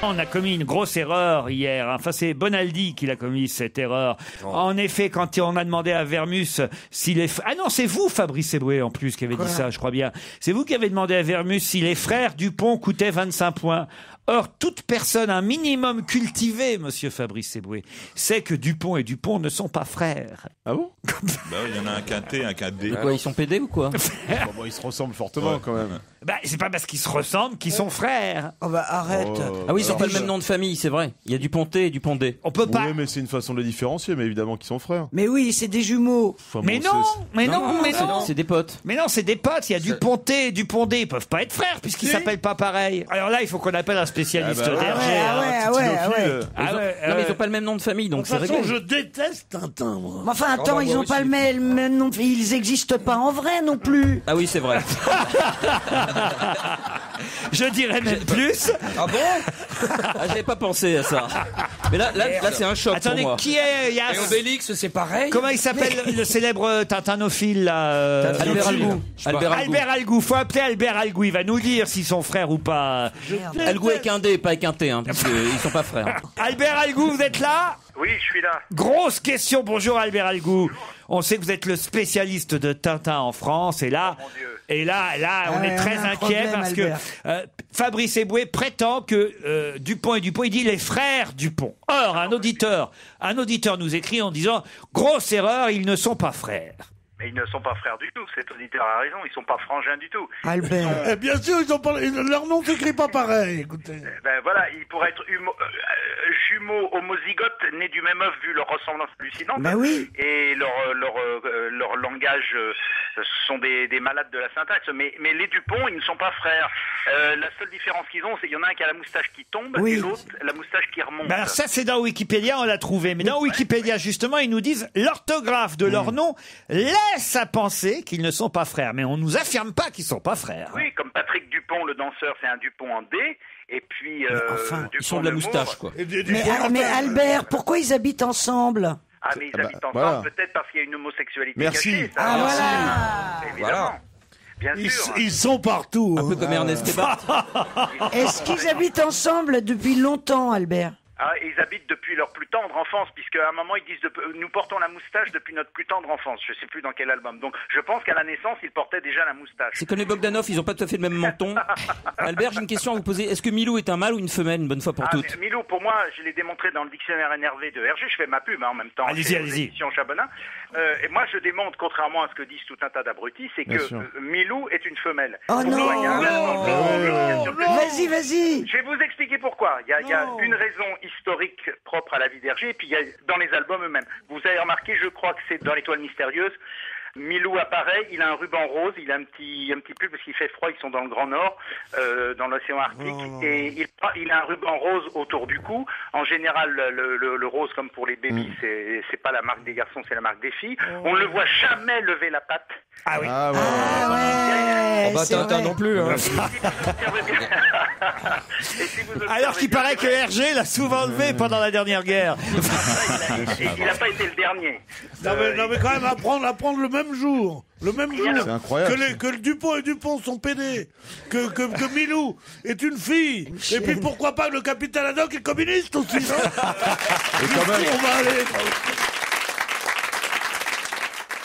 On a commis une grosse erreur hier. Enfin, c'est Bonaldi qui l'a commis, cette erreur. Oh. En effet, quand on a demandé à Vermus s'il est... Ah non, c'est vous, Fabrice Eboué, en plus, qui avez dit ça, je crois bien. C'est vous qui avez demandé à Vermus si les frères Dupont coûtaient 25 points. Or, toute personne un minimum cultivée, monsieur Fabrice Eboué, sait que Dupont et Dupont ne sont pas frères. Ah bon? Bah, il y en a un quintet, un quintet. Quoi, ils sont pédés ou quoi? Bon, ils se ressemblent fortement quand même. Bah, c'est pas parce qu'ils se ressemblent qu'ils sont frères. Oh bah arrête. Ah oui, ils ont pas le même nom de famille, c'est vrai. Il y a Duponté et Dupondé. On peut pas. Oui, mais c'est une façon de les différencier, mais évidemment qu'ils sont frères. Mais oui, c'est des jumeaux. Enfin, Mais bon, non, c'est- mais non, mais non. C'est des potes. Mais non, c'est des potes. Il y a Duponté et Dupondé. Ils peuvent pas être frères puisqu'ils s'appellent pas pareil. Alors là, il faut qu'on appelle un spécialiste Ah bah, d'Hergé. ah ouais, hein. ah ouais, ah ouais. Ah ouais, Non, mais ils ont pas le même nom de famille, donc De c'est toute façon, réglé. je déteste Tintin, moi. Mais enfin, attends, ils ont pas le même nom. Ils existent pas en vrai non plus. Ah oui, c'est vrai. Je dirais même plus. Ah bon? Ah, j'avais pas pensé à ça. Mais là c'est un choc Attendez, pour moi. qui est Yass? Et Obélix, c'est pareil. Comment il s'appelle le célèbre tintanophile là Albert Algou. Albert Algou. Faut appeler Albert Algou. Il va nous dire s'ils sont frères ou pas. Algou avec un D, pas avec un T, hein, parce qu'ils sont pas frères. Albert Algou, vous êtes là? Oui, je suis là. Grosse question. Bonjour Albert Algou. On sait que vous êtes le spécialiste de Tintin en France et là, Oh, mon Dieu. on est ouais, très on a un inquiet problème, parce Albert. que Fabrice Eboué prétend que Dupont et Dupont, il dit les frères Dupont. Or, un auditeur nous écrit en disant grosse erreur, ils ne sont pas frères. Mais ils ne sont pas frères du tout. Cet auditeur a raison. Ils sont pas frangins du tout. Albert. Eh bien sûr, ils ont pas, leur nom s'écrit pas pareil, écoutez. Ben voilà, ils pourraient être jumeaux homozygotes nés du même œuf vu leur ressemblance hallucinante. Ben oui. Et leur langage sont des malades de la syntaxe. Mais les Dupont, ils ne sont pas frères. La seule différence qu'ils ont, c'est qu'il y en a un qui a la moustache qui tombe Oui. et l'autre la moustache qui remonte. Ben alors ça, c'est dans Wikipédia, on l'a trouvé. Mais dans Wikipédia, justement, ils nous disent l'orthographe de leur nom laisse à penser qu'ils ne sont pas frères. Mais on nous affirme pas qu'ils sont pas frères. Oui, comme Patrick Dupont, le danseur, c'est un Dupont en D. Et puis, enfin, Dupont Ils sont de la Nemours. moustache, quoi. Mais Albert, pourquoi ils habitent ensemble? Ah, mais ils habitent ensemble, voilà. peut-être parce qu'il y a une homosexualité Merci. cachée. Ça. Ah voilà. Évidemment. Bien Ils, sûr. ils sont partout. Un peu comme Ernest et Bart. Est-ce qu'ils habitent ensemble depuis longtemps, Albert? Ah, ils habitent depuis leur plus tendre enfance, puisque à un moment ils disent nous portons la moustache depuis notre plus tendre enfance. Je sais plus dans quel album. Donc je pense qu'à la naissance ils portaient déjà la moustache. C'est comme les Bogdanov, ils ont pas tout à fait le même menton. Albert, j'ai une question à vous poser. Est-ce que Milou est un mâle ou une femelle, une bonne fois pour toutes? Mais Milou, pour moi, je l'ai démontré dans le dictionnaire NRV de Hergé. Je fais ma pub en même temps. Allez-y, chez allez-y. l'édition Chabonin. Et moi, je démontre, contrairement à ce que disent tout un tas d'abrutis, c'est Bien que sûr. Milou est une femelle. Oh Pourquoi non, il y a un non, bien sûr que- Vas-y. Je vais vous expliquer pourquoi. Il y a une raison historique propre à la vie d'Hergé, et puis il y a dans les albums eux-mêmes. Vous avez remarqué, je crois que c'est dans l'Étoile mystérieuse, Milou apparaît, il a un ruban rose, il a un petit pull parce qu'il fait froid, ils sont dans le Grand Nord, dans l'océan Arctique, et il a un ruban rose autour du cou. En général, le rose, comme pour les bébés, c'est pas la marque des garçons, c'est la marque des filles. On ne le voit jamais lever la patte. Ah oui. Ah ouais. Ah ouais. Bah, c'est Tintin vrai. non plus. Hein. Alors qu'il paraît que Hergé l'a souvent levé pendant la dernière guerre. Il n'a pas été le dernier. Non mais quand même apprendre le même jour. Le même jour. C'est incroyable. Que le Dupont et Dupont sont pédés. Que Milou est une fille. Et puis pourquoi pas le capitaine Haddock est communiste aussi, non? Et quand même, On va aller.